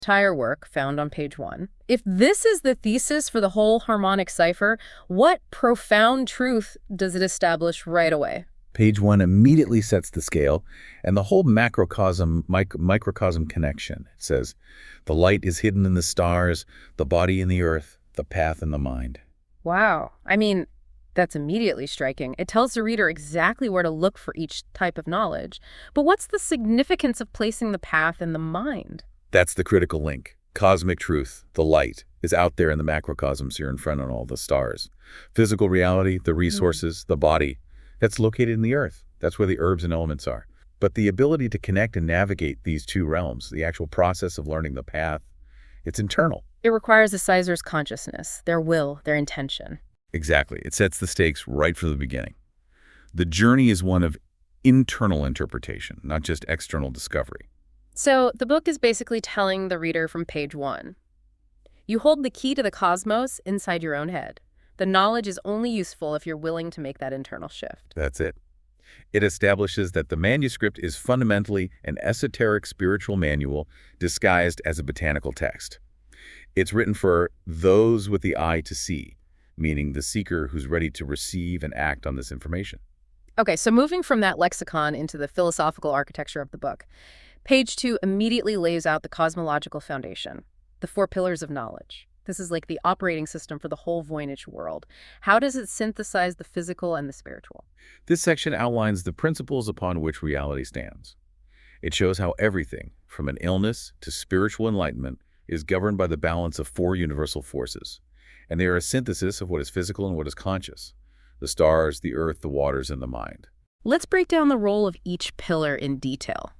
entire work found on page 1. If this is the thesis for the whole harmonic cipher, what profound truth does it establish right away? Page 1 immediately sets the scale and the whole microcosm connection. It says, the light is hidden in the stars, the body in the earth, the path in the mind. Wow. I mean, that's immediately striking. It tells the reader exactly where to look for each type of knowledge. But what's the significance of placing the path in the mind? That's the critical link. Cosmic truth, the light, is out there in the macrocosms here in front of all the stars. Physical reality, the resources, the body, that's located in the earth. That's where the herbs and elements are. But the ability to connect and navigate these two realms, the actual process of learning the path, it's internal. It requires the sizer's consciousness, their will, their intention. Exactly. It sets the stakes right from the beginning. The journey is one of internal interpretation, not just external discovery. So the book is basically telling the reader from page 1. You hold the key to the cosmos inside your own head. The knowledge is only useful if you're willing to make that internal shift. That's it. It establishes that the manuscript is fundamentally an esoteric spiritual manual disguised as a botanical text. It's written for those with the eye to see, meaning the seeker who's ready to receive and act on this information. Okay, so moving from that lexicon into the philosophical architecture of the book, page 2 immediately lays out the cosmological foundation, the 4 pillars of knowledge. This is like the operating system for the whole Voynich world. How does it synthesize the physical and the spiritual? This section outlines the principles upon which reality stands. It shows how everything, from an illness to spiritual enlightenment, is governed by the balance of 4 universal forces. And they are a synthesis of what is physical and what is conscious: the stars, the earth, the waters, and the mind. Let's break down the role of each pillar in detail.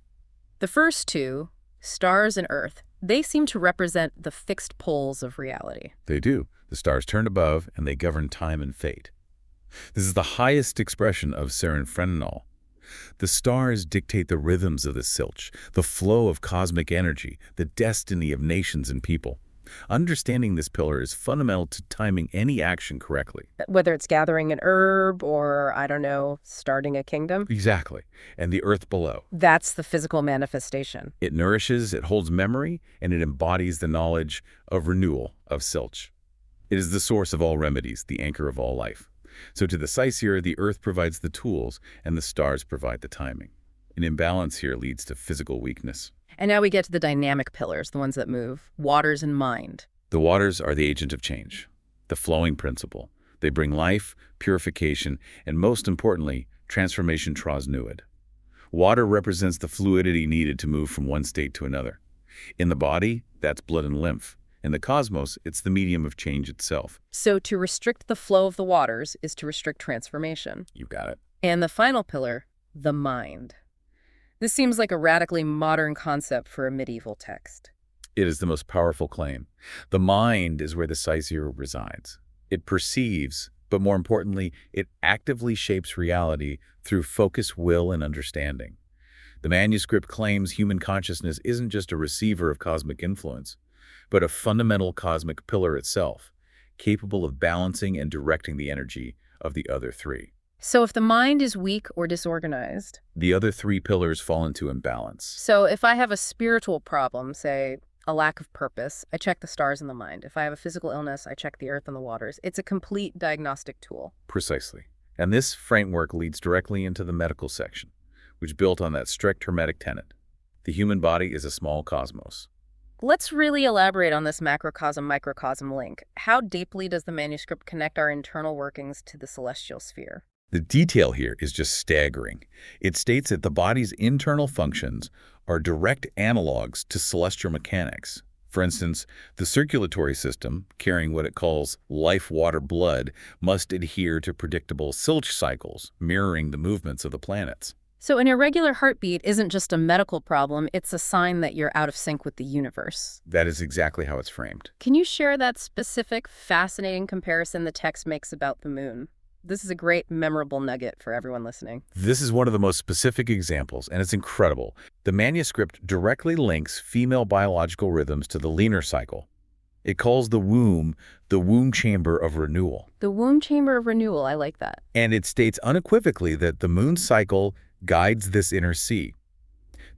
The first 2, stars and earth, they seem to represent the fixed poles of reality. They do. The stars turn above, and they govern time and fate. This is the highest expression of serenfrenanol. The stars dictate the rhythms of the Silch, the flow of cosmic energy, the destiny of nations and people. Understanding this pillar is fundamental to timing any action correctly. Whether it's gathering an herb or, I don't know, starting a kingdom. Exactly. And the earth below. That's the physical manifestation. It nourishes, it holds memory, and it embodies the knowledge of renewal, of Silch. It is the source of all remedies, the anchor of all life. So to the Cypher, the earth provides the tools, and the stars provide the timing. An imbalance here leads to physical weakness. And now we get to the dynamic pillars, the ones that move, waters and mind. The waters are the agent of change, the flowing principle. They bring life, purification, and most importantly, transformation tras nuid. Water represents the fluidity needed to move from one state to another. In the body, that's blood and lymph. In the cosmos, it's the medium of change itself. So to restrict the flow of the waters is to restrict transformation. You got it. And the final pillar, the mind. This seems like a radically modern concept for a medieval text. It is the most powerful claim. The mind is where the Cypher resides. It perceives, but more importantly, it actively shapes reality through focus, will, and understanding. The manuscript claims human consciousness isn't just a receiver of cosmic influence, but a fundamental cosmic pillar itself, capable of balancing and directing the energy of the other 3. So if the mind is weak or disorganized, the other 3 pillars fall into imbalance. So if I have a spiritual problem, say a lack of purpose, I check the stars and the mind. If I have a physical illness, I check the earth and the waters. It's a complete diagnostic tool. Precisely. And this framework leads directly into the medical section, which built on that strict Hermetic tenet. The human body is a small cosmos. Let's really elaborate on this macrocosm-microcosm link. How deeply does the manuscript connect our internal workings to the celestial sphere? The detail here is just staggering. It states that the body's internal functions are direct analogs to celestial mechanics. For instance, the circulatory system, carrying what it calls life, water, blood, must adhere to predictable Silch cycles, mirroring the movements of the planets. So an irregular heartbeat isn't just a medical problem, it's a sign that you're out of sync with the universe. That is exactly how it's framed. Can you share that specific, fascinating comparison the text makes about the moon? This is a great, memorable nugget for everyone listening. This is one of the most specific examples, and it's incredible. The manuscript directly links female biological rhythms to the lunar cycle. It calls the womb chamber of renewal. The womb chamber of renewal, I like that. And it states unequivocally that the moon cycle guides this inner sea.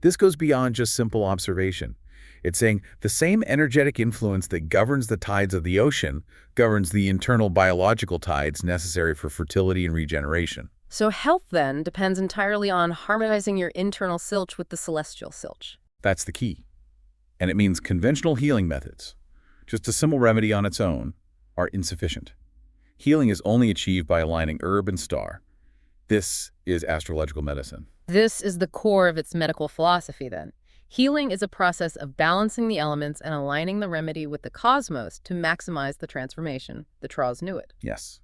This goes beyond just simple observation. It's saying the same energetic influence that governs the tides of the ocean governs the internal biological tides necessary for fertility and regeneration. So health, then, depends entirely on harmonizing your internal silch with the celestial silch. That's the key. And it means conventional healing methods, just a simple remedy on its own, are insufficient. Healing is only achieved by aligning herb and star. This is astrological medicine. This is the core of its medical philosophy, then. Healing is a process of balancing the elements and aligning the remedy with the cosmos to maximize the transformation. The Traz knew it. Yes.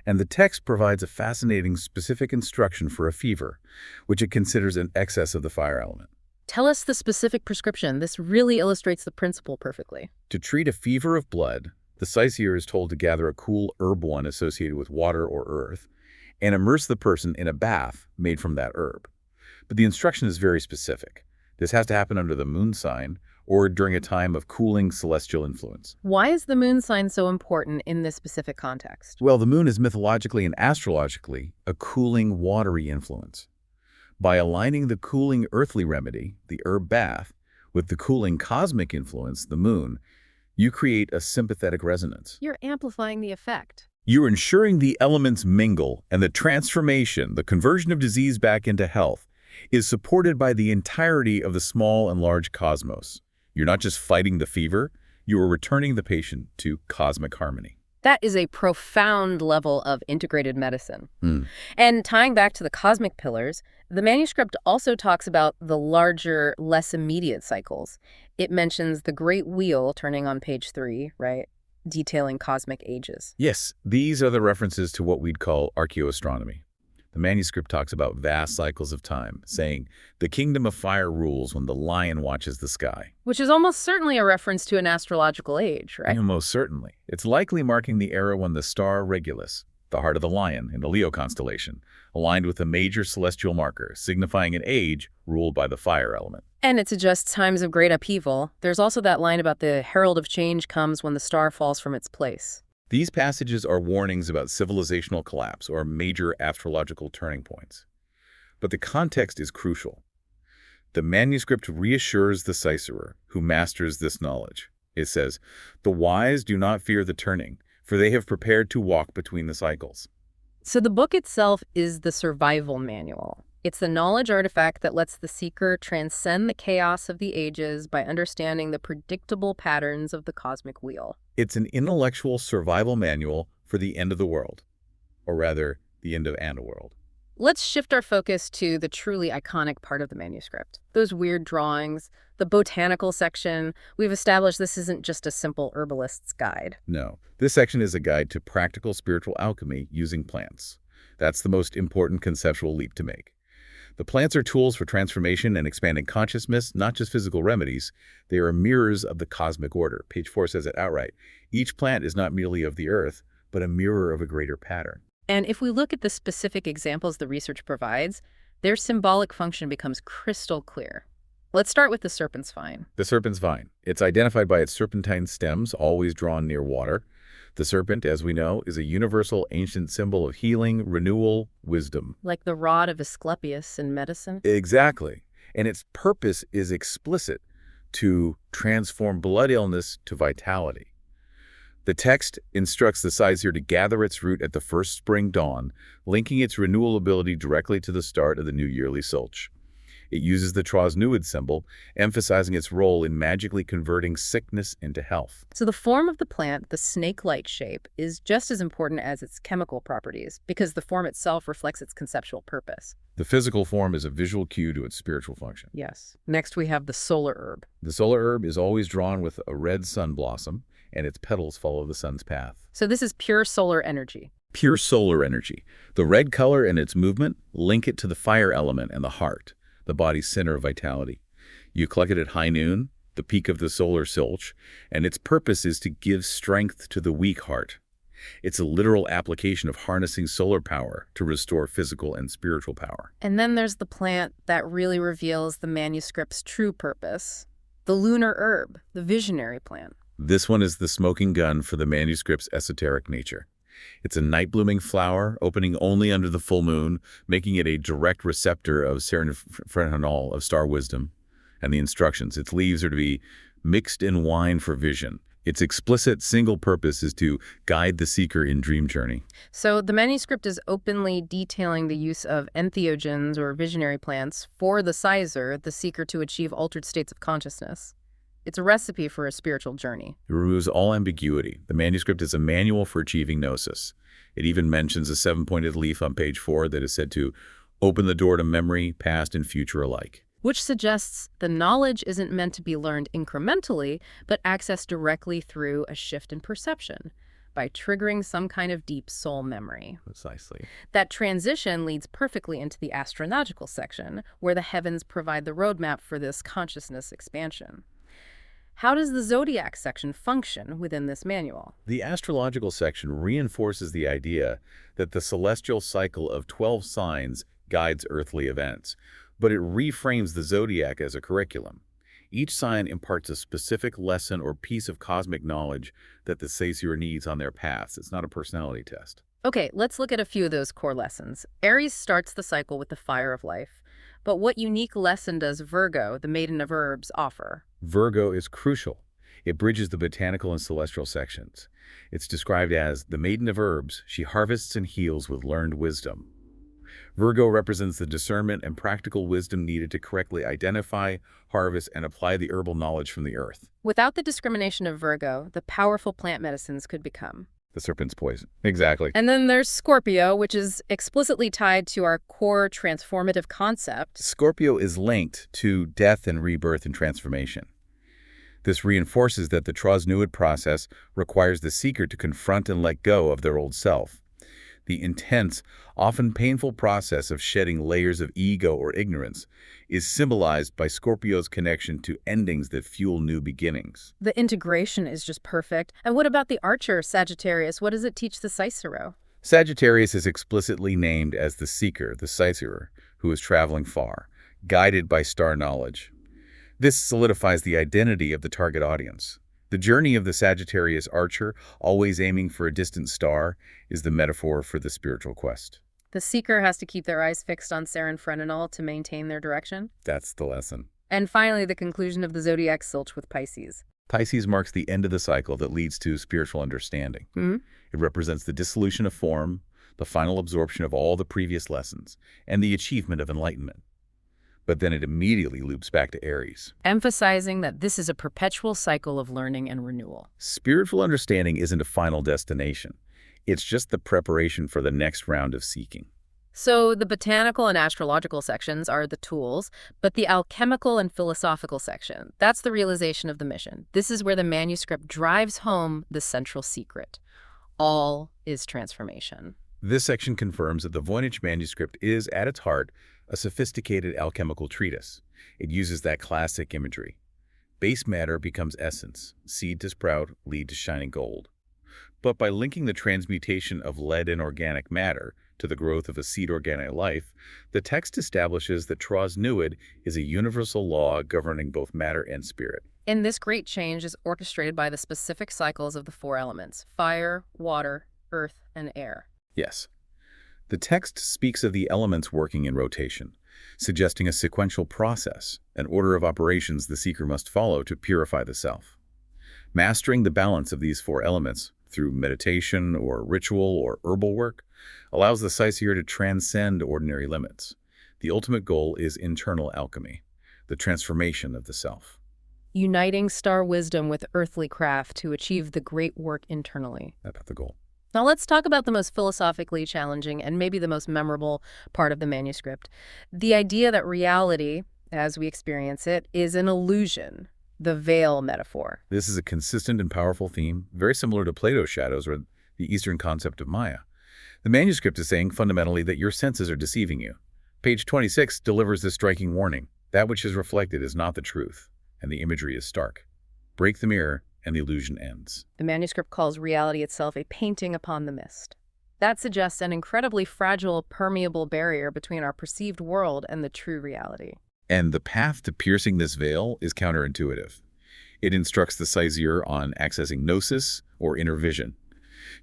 And the text provides a fascinating specific instruction for a fever, which it considers an excess of the fire element. Tell us the specific prescription. This really illustrates the principle perfectly. To treat a fever of blood, the Cypher is told to gather a cool herb one associated with water or earth and immerse the person in a bath made from that herb. But the instruction is very specific. This has to happen under the moon sign or during a time of cooling celestial influence. Why is the moon sign so important in this specific context? Well, the moon is mythologically and astrologically a cooling, watery influence. By aligning the cooling earthly remedy, the herb bath, with the cooling cosmic influence, the moon, you create a sympathetic resonance. You're amplifying the effect. You're ensuring the elements mingle and the transformation, the conversion of disease back into health, is supported by the entirety of the small and large cosmos. You're not just fighting the fever, you are returning the patient to cosmic harmony. That is a profound level of integrated medicine. And tying back to the cosmic pillars, the manuscript also talks about the larger, less immediate cycles. It mentions the Great Wheel turning on page 3, right? Detailing cosmic ages. Yes, these are the references to what we'd call archaeoastronomy. The manuscript talks about vast cycles of time, saying, the kingdom of fire rules when the lion watches the sky. Which is almost certainly a reference to an astrological age, right? Yeah, most certainly. It's likely marking the era when the star Regulus, the heart of the lion in the Leo constellation, aligned with a major celestial marker, signifying an age ruled by the fire element. And it suggests times of great upheaval. There's also that line about the herald of change comes when the star falls from its place. These passages are warnings about civilizational collapse or major astrological turning points. But the context is crucial. The manuscript reassures the Cypher, who masters this knowledge. It says, the wise do not fear the turning, for they have prepared to walk between the cycles. So the book itself is the survival manual. It's the knowledge artifact that lets the seeker transcend the chaos of the ages by understanding the predictable patterns of the cosmic wheel. It's an intellectual survival manual for the end of the world, or rather, the end of Underworld. Let's shift our focus to the truly iconic part of the manuscript. Those weird drawings, the botanical section. We've established this isn't just a simple herbalist's guide. No, this section is a guide to practical spiritual alchemy using plants. That's the most important conceptual leap to make. The plants are tools for transformation and expanding consciousness, not just physical remedies. They are mirrors of the cosmic order. Page 4 says it outright. Each plant is not merely of the earth, but a mirror of a greater pattern. And if we look at the specific examples the research provides, their symbolic function becomes crystal clear. Let's start with the serpent's vine. The serpent's vine. It's identified by its serpentine stems, always drawn near water. The serpent, as we know, is a universal ancient symbol of healing, renewal, wisdom. Like the rod of Asclepius in medicine? Exactly. And its purpose is explicit, to transform blood illness to vitality. The text instructs the Cypher to gather its root at the first spring dawn, linking its renewal ability directly to the start of the new yearly Sulch. It uses the Trosnuid symbol, emphasizing its role in magically converting sickness into health. So the form of the plant, the snake-like shape, is just as important as its chemical properties, because the form itself reflects its conceptual purpose. The physical form is a visual cue to its spiritual function. Yes. Next we have the solar herb. The solar herb is always drawn with a red sun blossom, and its petals follow the sun's path. So this is pure solar energy. Pure solar energy. The red color and its movement link it to the fire element and the heart, the body's center of vitality. You collect it at high noon, the peak of the solar Sulch, and its purpose is to give strength to the weak heart. It's a literal application of harnessing solar power to restore physical and spiritual power. And then there's the plant that really reveals the manuscript's true purpose. The lunar herb, the visionary plant. This one is the smoking gun for the manuscript's esoteric nature. It's a night-blooming flower, opening only under the full moon, making it a direct receptor of serenophenol, of star wisdom, and the instructions. Its leaves are to be mixed in wine for vision. Its explicit single purpose is to guide the seeker in dream journey. So the manuscript is openly detailing the use of entheogens or visionary plants for the sizer, the seeker, to achieve altered states of consciousness. It's a recipe for a spiritual journey. It removes all ambiguity. The manuscript is a manual for achieving gnosis. It even mentions a 7-pointed leaf on page 4 that is said to open the door to memory, past and future alike. Which suggests the knowledge isn't meant to be learned incrementally, but accessed directly through a shift in perception by triggering some kind of deep soul memory. Precisely. That transition leads perfectly into the astrological section, where the heavens provide the roadmap for this consciousness expansion. How does the zodiac section function within this manual? The astrological section reinforces the idea that the celestial cycle of 12 signs guides earthly events, but it reframes the zodiac as a curriculum. Each sign imparts a specific lesson or piece of cosmic knowledge that the Saisir needs on their paths. It's not a personality test. Okay, let's look at a few of those core lessons. Aries starts the cycle with the fire of life. But what unique lesson does Virgo, the maiden of herbs, offer? Virgo is crucial. It bridges the botanical and celestial sections. It's described as the maiden of herbs. She harvests and heals with learned wisdom. Virgo represents the discernment and practical wisdom needed to correctly identify, harvest, and apply the herbal knowledge from the earth. Without the discrimination of Virgo, the powerful plant medicines could become the serpent's poison. Exactly. And then there's Scorpio, which is explicitly tied to our core transformative concept. Scorpio is linked to death and rebirth and transformation. This reinforces that the Trosnuid process requires the seeker to confront and let go of their old self. The intense, often painful process of shedding layers of ego or ignorance is symbolized by Scorpio's connection to endings that fuel new beginnings. The integration is just perfect. And what about the Archer, Sagittarius? What does it teach the Cicero? Sagittarius is explicitly named as the seeker, the Cicero, who is traveling far, guided by star knowledge. This solidifies the identity of the target audience. The journey of the Sagittarius archer, always aiming for a distant star, is the metaphor for the spiritual quest. The seeker has to keep their eyes fixed on Sarenfrenanol to maintain their direction. That's the lesson. And finally, the conclusion of the zodiac silch with Pisces. Pisces marks the end of the cycle that leads to spiritual understanding. It represents the dissolution of form, the final absorption of all the previous lessons, and the achievement of enlightenment. But then it immediately loops back to Aries, emphasizing that this is a perpetual cycle of learning and renewal. Spiritual understanding isn't a final destination. It's just the preparation for the next round of seeking. So the botanical and astrological sections are the tools, but the alchemical and philosophical section, that's the realization of the mission. This is where the manuscript drives home the central secret. All is transformation. This section confirms that the Voynich Manuscript is, at its heart, a sophisticated alchemical treatise. It uses that classic imagery. Base matter becomes essence, seed to sprout, lead to shining gold. But by linking the transmutation of lead and organic matter to the growth of a seed organic life, the text establishes that Trosnuid is a universal law governing both matter and spirit. And this great change is orchestrated by the specific cycles of the 4 elements: fire, water, earth, and air. Yes. The text speaks of the elements working in rotation, suggesting a sequential process, an order of operations the seeker must follow to purify the self. Mastering the balance of these 4 elements through meditation or ritual or herbal work allows the Cicero to transcend ordinary limits. The ultimate goal is internal alchemy, the transformation of the self. Uniting star wisdom with earthly craft to achieve the great work internally. That's the goal. Now let's talk about the most philosophically challenging and maybe the most memorable part of the manuscript. The idea that reality, as we experience it, is an illusion, the veil metaphor. This is a consistent and powerful theme, very similar to Plato's shadows or the Eastern concept of Maya. The manuscript is saying fundamentally that your senses are deceiving you. Page 26 delivers this striking warning. That which is reflected is not the truth, and the imagery is stark. Break the mirror, and the illusion ends. The manuscript calls reality itself a painting upon the mist. That suggests an incredibly fragile, permeable barrier between our perceived world and the true reality. And the path to piercing this veil is counterintuitive. It instructs the Cicero on accessing gnosis or inner vision.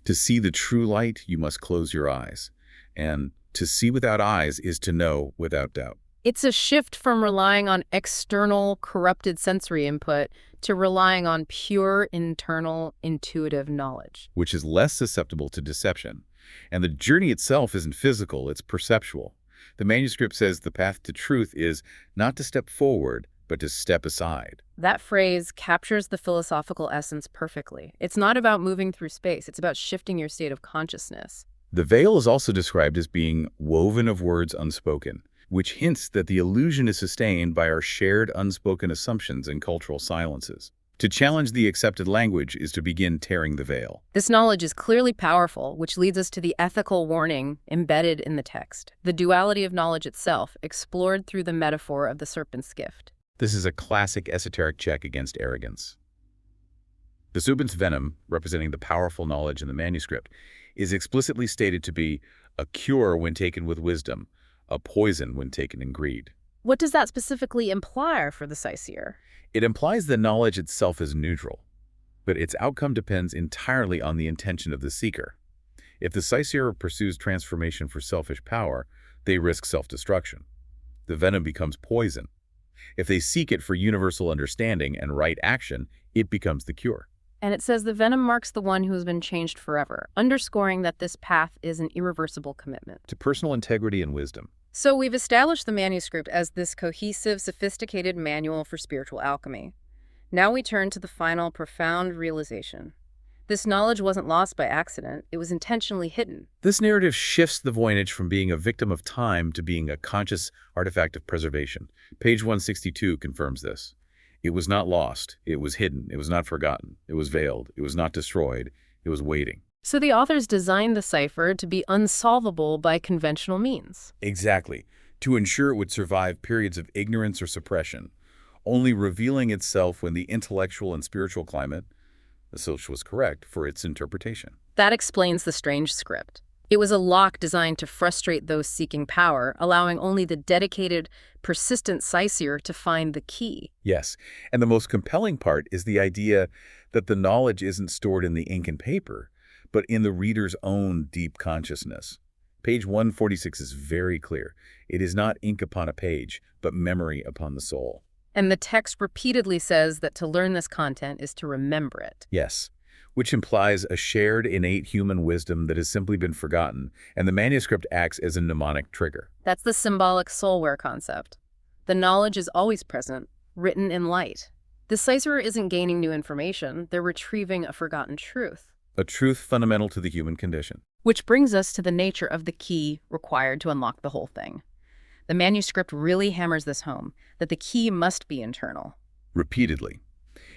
To see the true light, you must close your eyes. And to see without eyes is to know without doubt. It's a shift from relying on external, corrupted sensory input to relying on pure internal intuitive knowledge. which is less susceptible to deception. And the journey itself isn't physical, it's perceptual. The manuscript says the path to truth is not to step forward, but to step aside. That phrase captures the philosophical essence perfectly. It's not about moving through space, it's about shifting your state of consciousness. The veil is also described as being woven of words unspoken, which hints that the illusion is sustained by our shared unspoken assumptions and cultural silences. To challenge the accepted language is to begin tearing the veil. This knowledge is clearly powerful, which leads us to the ethical warning embedded in the text, the duality of knowledge itself, explored through the metaphor of the serpent's gift. This is a classic esoteric check against arrogance. The serpent's venom, representing the powerful knowledge in the manuscript, is explicitly stated to be a cure when taken with wisdom, a poison when taken in greed. What does that specifically imply for the Cypher? It implies that knowledge itself is neutral, but its outcome depends entirely on the intention of the seeker. If the Cypher pursues transformation for selfish power, they risk self-destruction. The venom becomes poison. If they seek it for universal understanding and right action, it becomes the cure. And it says the venom marks the one who has been changed forever, underscoring that this path is an irreversible commitment To personal integrity and wisdom. So we've established the manuscript as this cohesive, sophisticated manual for spiritual alchemy. Now we turn to the final, profound realization. This knowledge wasn't lost by accident, it was intentionally hidden. This narrative shifts the Voynich from being a victim of time to being a conscious artifact of preservation. Page 162 confirms this. It was not lost, it was hidden, it was not forgotten, it was veiled, it was not destroyed, it was waiting. So the authors designed the cipher to be unsolvable by conventional means. Exactly, to ensure it would survive periods of ignorance or suppression, only revealing itself when the intellectual and spiritual climate, the social, was correct for its interpretation. That explains the strange script. It was a lock designed to frustrate those seeking power, allowing only the dedicated, persistent Cypher to find the key. Yes, and the most compelling part is the idea that the knowledge isn't stored in the ink and paper, but in the reader's own deep consciousness. Page 146 is very clear. It is not ink upon a page, but memory upon the soul. And the text repeatedly says that to learn this content is to remember it. Yes, which implies a shared innate human wisdom that has simply been forgotten, and the manuscript acts as a mnemonic trigger. That's the symbolic soulware concept. The knowledge is always present, written in light. The Cypher isn't gaining new information, they're retrieving a forgotten truth. A truth fundamental to the human condition. Which brings us to the nature of the key required to unlock the whole thing. The manuscript really hammers this home, that the key must be internal. Repeatedly.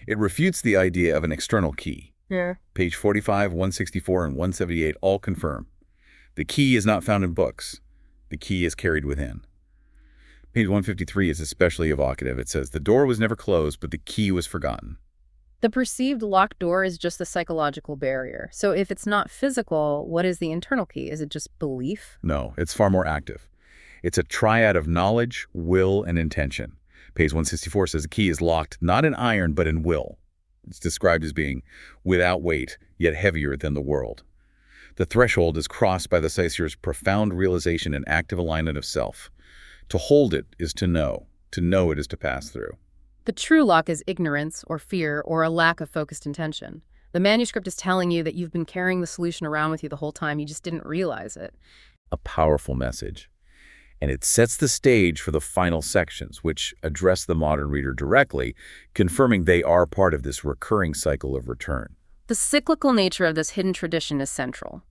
It refutes the idea of an external key. Yeah. Page 45, 164, and 178 all confirm. The key is not found in books. The key is carried within. Page 153 is especially evocative. It says, the door was never closed, but the key was forgotten. The perceived locked door is just the psychological barrier. So if it's not physical, what is the internal key? Is it just belief? No, it's far more active. It's a triad of knowledge, will, and intention. Page 164 says the key is locked not in iron, but in will. It's described as being without weight, yet heavier than the world. The threshold is crossed by the Cypher's profound realization and active alignment of self. To hold it is to know. To know it is to pass through. The true lock is ignorance or fear or a lack of focused intention. The manuscript is telling you that you've been carrying the solution around with you the whole time, you just didn't realize it. A powerful message. And it sets the stage for the final sections, which address the modern reader directly, confirming they are part of this recurring cycle of return. The cyclical nature of this hidden tradition is central.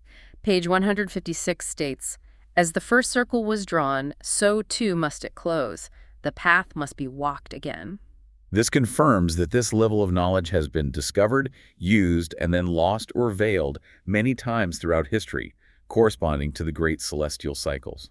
Page 156 states, as the first circle was drawn, so too must it close. The path must be walked again. This confirms that this level of knowledge has been discovered, used, and then lost or veiled many times throughout history, corresponding to the great celestial cycles.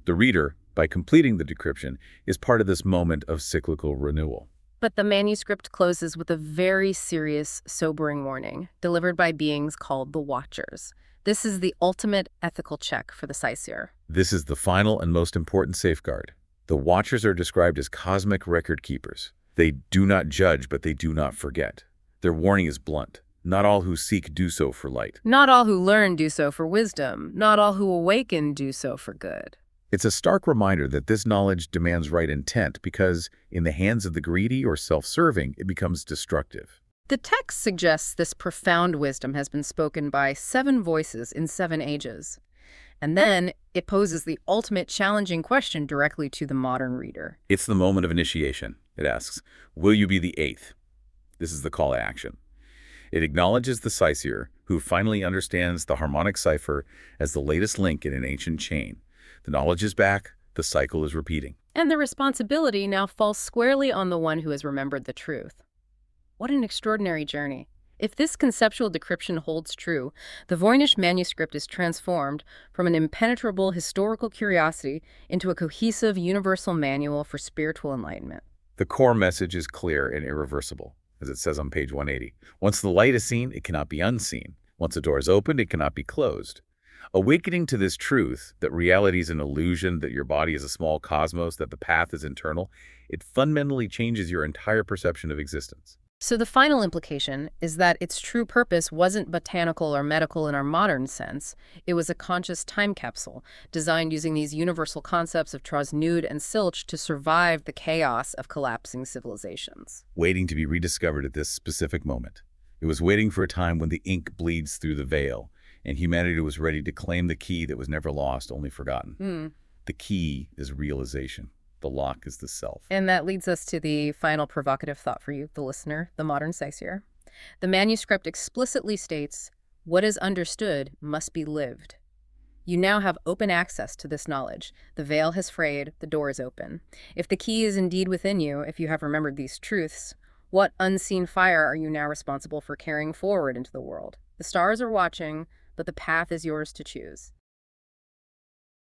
The reader, by completing the decryption, is part of this moment of cyclical renewal. But the manuscript closes with a very serious, sobering warning, delivered by beings called the Watchers. This is the ultimate ethical check for the Cypher. This is the final and most important safeguard. The Watchers are described as cosmic record keepers. They do not judge, but they do not forget. Their warning is blunt. Not all who seek do so for light. Not all who learn do so for wisdom. Not all who awaken do so for good. It's a stark reminder that this knowledge demands right intent because, in the hands of the greedy or self-serving, it becomes destructive. The text suggests this profound wisdom has been spoken by 7 voices in 7 ages. And then it poses the ultimate challenging question directly to the modern reader. It's the moment of initiation. It asks, will you be the 8th? This is the call to action. It acknowledges the Cypher, who finally understands the harmonic cipher as the latest link in an ancient chain. The knowledge is back, the cycle is repeating. And the responsibility now falls squarely on the one who has remembered the truth. What an extraordinary journey. If this conceptual decryption holds true, the Voynich Manuscript is transformed from an impenetrable historical curiosity into a cohesive universal manual for spiritual enlightenment. The core message is clear and irreversible, as it says on page 180. Once the light is seen, it cannot be unseen. Once a door is opened, it cannot be closed. Awakening to this truth, that reality is an illusion, that your body is a small cosmos, that the path is internal, it fundamentally changes your entire perception of existence. So the final implication is that its true purpose wasn't botanical or medical in our modern sense. It was a conscious time capsule designed using these universal concepts of Trosnude and Silch to survive the chaos of collapsing civilizations. Waiting to be rediscovered at this specific moment. It was waiting for a time when the ink bleeds through the veil, and humanity was ready to claim the key that was never lost, only forgotten. The key is realization. The lock is the self. And that leads us to the final provocative thought for you, the listener, the modern Cypher. The manuscript explicitly states, what is understood must be lived. You now have open access to this knowledge. The veil has frayed, the door is open. If the key is indeed within you, if you have remembered these truths, what unseen fire are you now responsible for carrying forward into the world? The stars are watching, but the path is yours to choose.